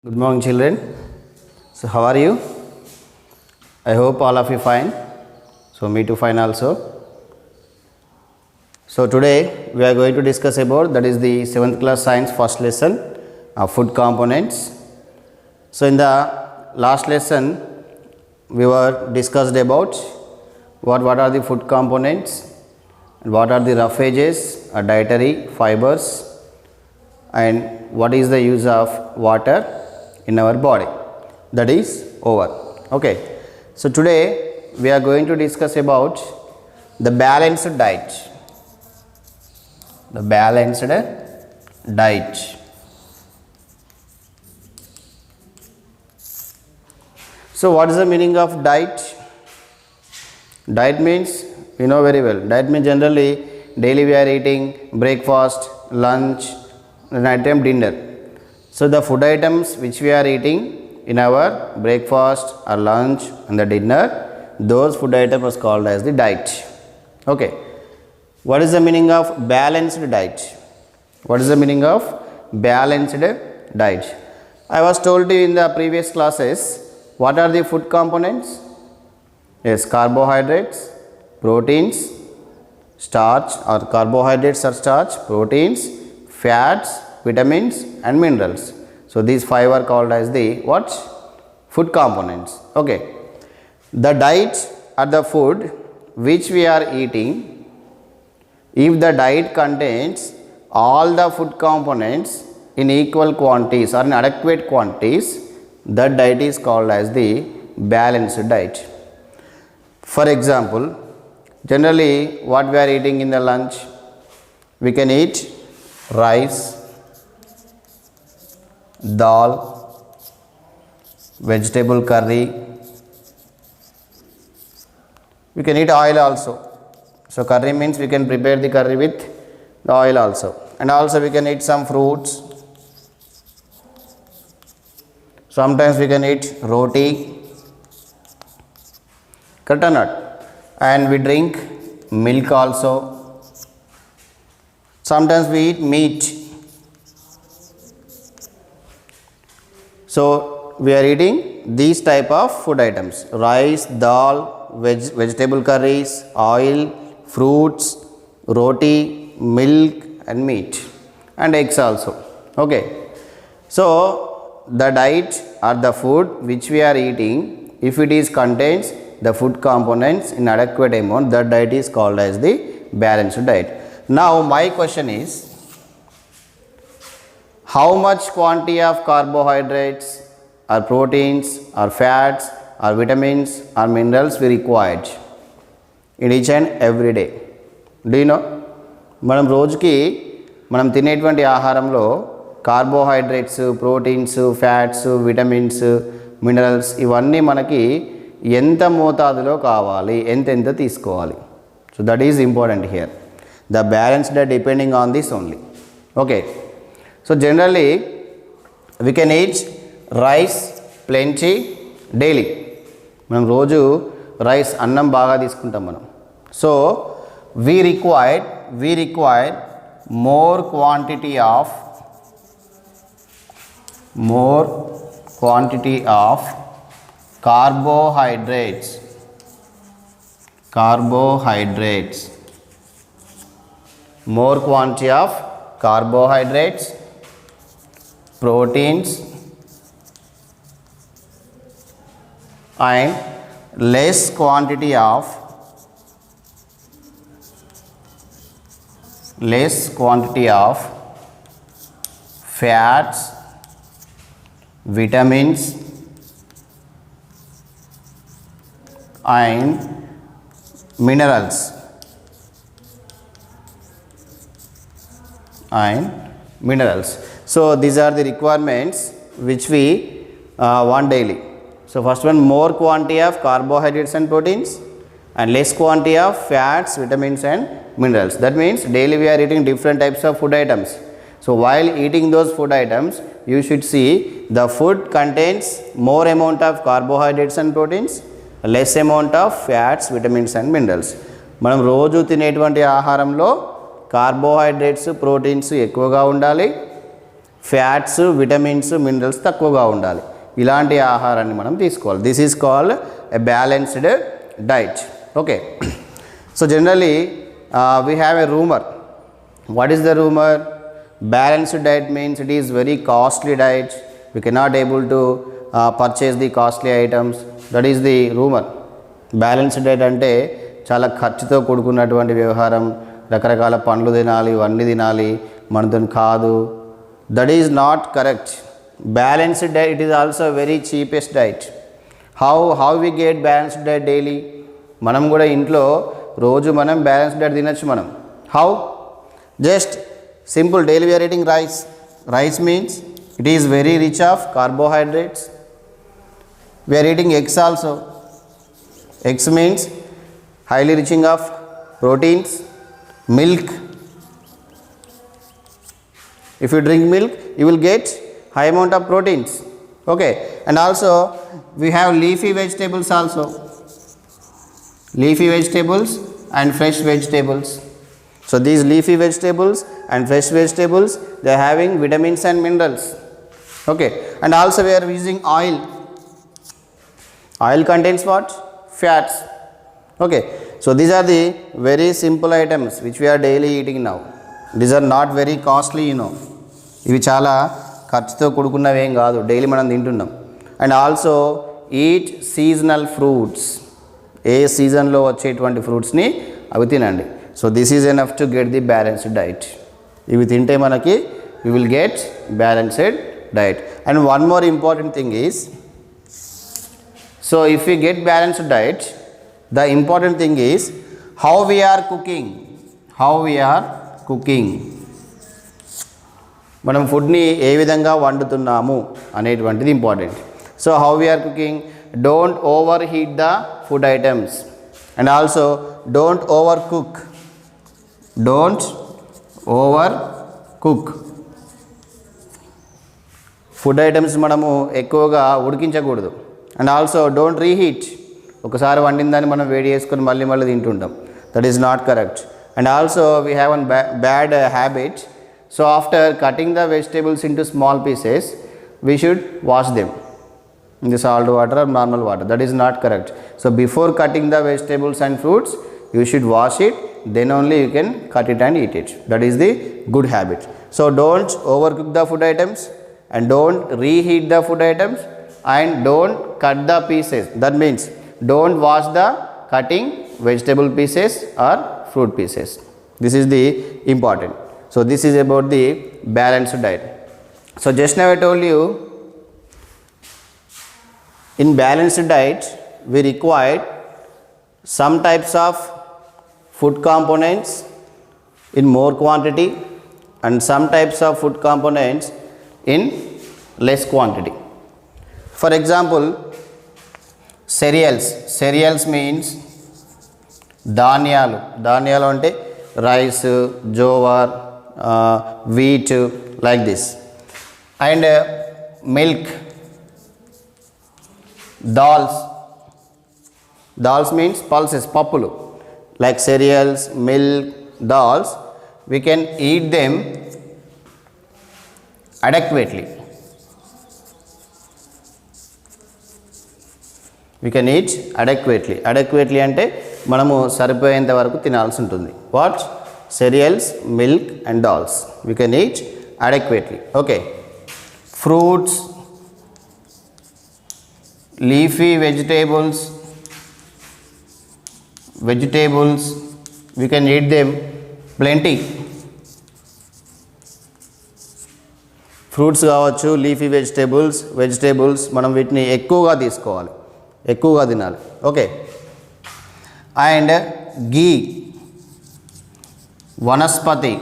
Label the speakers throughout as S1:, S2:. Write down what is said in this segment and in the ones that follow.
S1: Good morning, children. So, how are you? I hope all of you fine. So, me too fine also. So, today we are going to discuss about that is the 7th class science first lesson of food components. So, in the last lesson we were discussed about what are the food components and what are the roughages or dietary fibers and what is the use of water in our body, that is over. Okay, so today we are going to discuss about the balanced diet. The balanced diet. So what is the meaning of diet? Diet means, you know very well, diet means generally daily we are eating breakfast, lunch, night time dinner. So the food items which we are eating in our breakfast or lunch and the dinner, those food items are called as the diet. Okay. What is the meaning of balanced diet? What is the meaning of balanced diet? I was told you in the previous classes, what are the food components? Yes, carbohydrates, proteins, starch or carbohydrates or starch, proteins, fats, vitamins and minerals. So these five are called as the what? Food components. Okay. The diet or the food which we are eating, if the diet contains all the food components in equal quantities or in adequate quantities, that diet is called as the balanced diet. For example, generally what we are eating in the lunch, we can eat rice, dal, vegetable curry, we can eat oil also. So curry means we can prepare the curry with the oil also, and also we can eat some fruits. Sometimes we can eat roti, correct or not? And we drink milk also. Sometimes we eat meat. So we are eating these type of food items: rice, dal, vegetable curries, oil, fruits, roti, milk and meat, and eggs also. Okay. So the diet or the food which we are eating, if it is contains the food components in adequate amount, that diet is called as the balanced diet. Now my question is, how much quantity of carbohydrates or proteins or fats or vitamins or minerals we required in each and every day? Do you know? మనం రోజుకి మనం తినేటువంటి ఆహారంలో carbohydrates, proteins, fats, vitamins, minerals ఇవన్నీ మనకి ఎంత మోతాదులో కావాలి, ఎంత తీసుకోవాలి. So that is important here. The balance diet depending on this only. Okay. So generally we can eat rice plenty daily. మనం రోజు రైస్ అన్నం బాగా తీసుకుంటాం మనం. So we require more quantity of carbohydrates, more quantity of carbohydrates, proteins and less quantity of fats, vitamins and minerals So these are the requirements which we want daily. So first one, more quantity of carbohydrates and proteins and less quantity of fats, vitamins and minerals. That means daily we are eating different types of food items. So while eating those food items, you should see the food contains more amount of carbohydrates and proteins, less amount of fats, vitamins and minerals. మనం రోజు తినేటువంటి ఆహారంలో carbohydrates, proteins ఎక్కువగా ఉండాలి, fats, vitamins, minerals తక్కువగా ఉండాలి. ఇలాంటి ఆహారాన్ని మనం తీసుకోవాలి. This is called a balanced diet. Okay, so generally we have a rumour. What is the rumour? Balanced diet means it is very costly diet. We cannot able to purchase the costly items. That is the rumor. Balanced diet అంటే చాలా ఖర్చుతో కూడుకున్నటువంటి వ్యవహారం, రకరకాల పండ్లు తినాలి, ఇవన్నీ తినాలి, మనతో కాదు. That is not correct. Balanced diet it is also very cheapest diet. How we get balanced diet daily? మనం కూడా ఇంట్లో రోజు మనం బ్యాలెన్స్డ్ డైట్ తినచ్చు. మనం how? Just simple. Daily we are eating rice. Rice means it is very rich of carbohydrates. We are eating eggs also. Eggs means highly rich of proteins. Milk, if you drink milk you will get high amount of proteins. Okay, and also we have leafy vegetables also. Leafy vegetables and fresh vegetables. So these leafy vegetables and fresh vegetables, they are having vitamins and minerals. Okay, and also we are using oil. Oil contains what? Fats. Okay, so these are the very simple items which we are daily eating now. These are not very costly, you know. ఇవి చాలా ఖర్చుతో కూడుకున్నవి ఏం కాదు, daily మనం తింటున్నాం. And also eat seasonal fruits. ఏ సీజన్లో వచ్చేటువంటి ఫ్రూట్స్ని అవి తినండి. So this is enough to get the balanced diet. ఇవి తింటే మనకి we will get balanced diet. And one more important thing is, so if we get balanced diet, the important thing is how we are cooking. How we are cooking. మనం ఫుడ్ని ఏ విధంగా వండుతున్నాము అనేటువంటిది important. So how we are cooking, don't overheat the food items, and also don't overcook. Don't overcook. Food items మనము ఎక్కువగా ఉడికించకూడదు. And also don't reheat. ఒకసారి వండిన దాన్ని మనం వేడి చేసుకొని మళ్ళీ మళ్ళీ తింటుంటాం. That is not correct. And also we have one bad habit. So after cutting the vegetables into small pieces we should wash them in the salt water or normal water. That is not correct. So before cutting the vegetables and fruits you should wash it, then only you can cut it and eat it. That is the good habit. So don't overcook the food items, and don't reheat the food items, and don't cut the pieces. That means don't wash the cutting vegetable pieces or fruit pieces. This is the important. So this is about the balanced diet. So just now I told you, in balanced diet we require some types of food components in more quantity and some types of food components in less quantity. For example, cereals. Cereals means ధాన్యాలు. ధాన్యాలు అంటే rice, jowar, wheat, like this. And milk. Dals. Dals means pulses, pappulu. Like cereals, milk, dals, we can eat them adequately. We can eat adequately. Adequately అంటే మనము సరిపోయేంత వరకు తినాల్సి ఉంటుంది. What? Cereals, milk and dals. We can eat adequately. Okay. Fruits, leafy vegetables, we can eat them plenty. Fruits కావచ్చు, leafy vegetables మనం వీటిని ఎక్కువగా తీసుకోవాలి, ఎక్కువగా తినాలి. Okay. And ghee, vanaspati,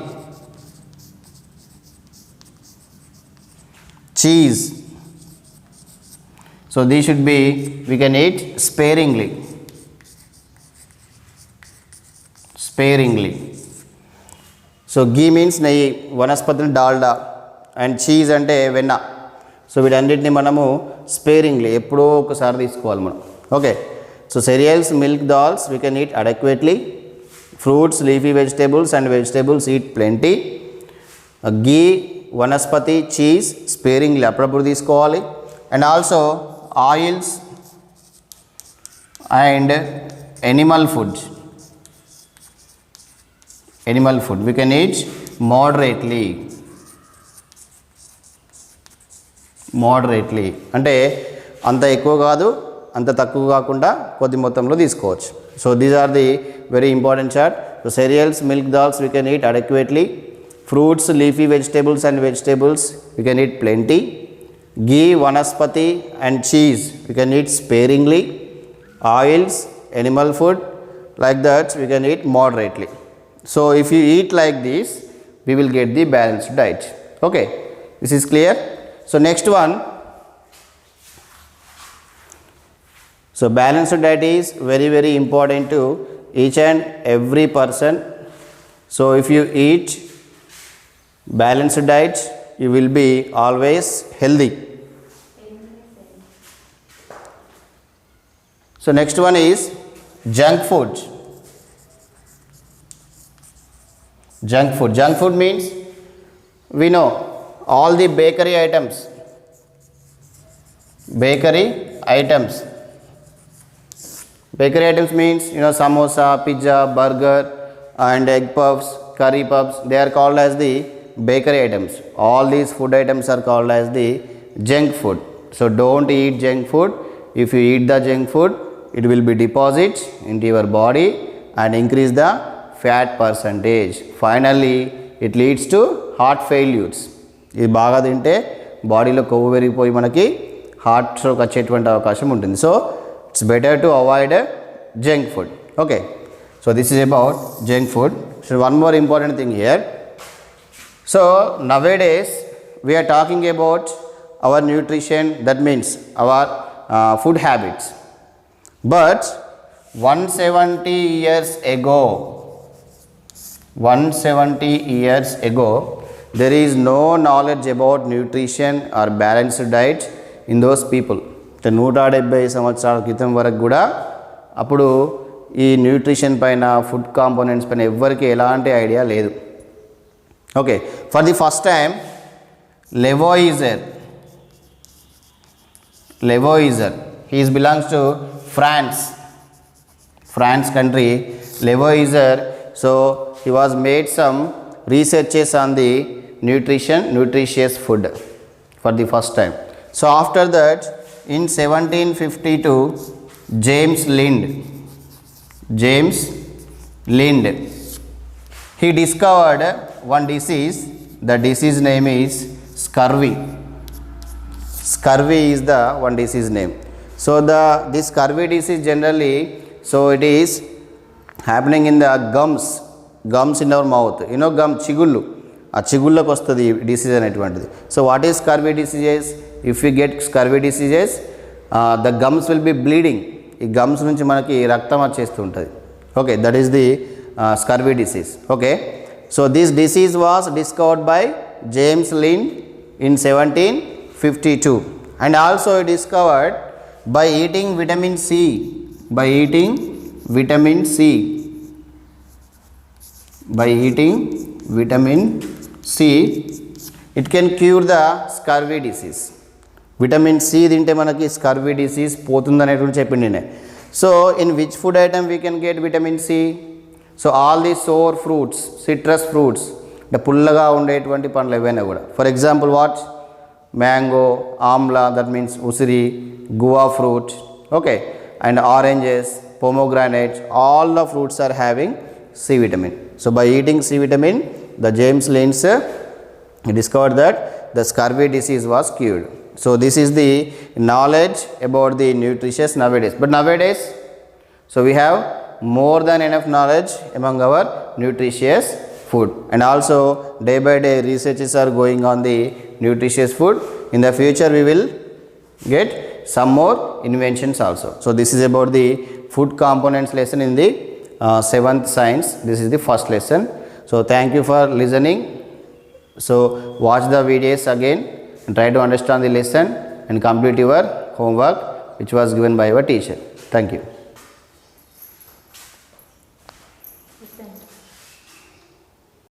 S1: cheese. So these should be, we can eat sparingly. So ghee means నెయ్యి, వనస్పతిని Dalda, and cheese అంటే వెన్న. సో వీటన్నిటిని మనము స్పేరింగ్లీ ఎప్పుడో ఒకసారి తీసుకోవాలి మనం. Okay. So cereals, milk, dals we can eat adequately. Fruits, leafy vegetables and vegetables eat plenty. Ghee vanaspati, cheese sparingly అప్పుడప్పుడు తీసుకోవాలి. And also oils and animal food we can eat moderately అంటే అంత ఎక్కువ కాదు, అంత తక్కువ కాకుండా కొద్ది మొత్తంలో తీసుకోవచ్చు. So these are the very important chart. So cereals, milk, dals we can eat adequately. Fruits, leafy vegetables and vegetables we can eat plenty. Ghee, vanaspati and cheese we can eat sparingly. Oils, animal food, like that we can eat moderately. So if you eat like this, we will get the balanced diet. Okay, this is clear. So next one, so balanced diet is very very important to each and every person. So if you eat balanced diet, you will be always healthy. So next one is junk food. Junk food means we know all the bakery items. Bakery items means samosa, pizza, burger and egg puffs, curry puffs, they are called as the bakery items. All these food items are called as the junk food. So don't eat junk food. If you eat the junk food, it will be deposit into your body and increase the fat percentage. Finally it leads to heart failures. ఇది బాగా తింటే బాడీలో కొవ్వు పెరిగిపోయి మనకి heart stroke వచ్చేటువంటి అవకాశం ఉంటుంది. So it's better to avoid junk food. Okay, so this is about junk food. So one more important thing here. So nowadays we are talking about our nutrition, that means our food habits. But 170 years ago, there is no knowledge about nutrition or balanced diet in those people. 170 సంవత్సరాల క్రితం వరకు కూడా అప్పుడు ఈ nutrition పైన, food components పైన ఎవ్వరికి ఎలాంటి ఐడియా లేదు. Okay, for the first time Lavoisier, he belongs to France country, Lavoisier. So he was made some researches on the nutritious food for the first time. So after that, in 1752, James Lind, he discovered one disease. The disease name is scurvy. Scurvy is the one disease name. So this scurvy disease generally, so it is happening in the gums in our mouth. Gum chigullu, ఆ చిగుళ్ళకు వస్తుంది disease అనేటువంటిది. So what is scurvy diseases? If you get scurvy diseases, the gums will be bleeding. ఈ gums నుంచి మనకి రక్తం వచ్చేస్తూ ఉంటుంది. Okay, that is the scurvy disease. Okay, so this disease was discovered by James Lind in 1752, and also discovered by eating vitamin C. By eating vitamin C, it can cure the scurvy disease. Vitamin C తింటే మనకి scurvy disease పోతుంది అనేటువంటి చెప్పింది నేను. So in which food item we can get vitamin C? So all the sour fruits, citrus fruits, అంటే పుల్లగా ఉండేటువంటి పండ్లు ఏవైనా కూడా. For example what? Mango, amla, that means ఉసిరి, guava fruit, okay, and oranges, pomegranates, all the fruits are having C vitamin. So by eating C vitamin, the James Lind discovered that the scurvy disease was cured. So this is the knowledge about the nutritious nowadays. But nowadays, so we have more than enough knowledge among our nutritious food, and also day by day researches are going on the nutritious food. In the future we will get some more inventions also. So this is about the food components lesson in the 7th science. This is the first lesson. So thank you for listening. So watch the videos again and try to understand the lesson and complete your homework which was given by your teacher. Thank you.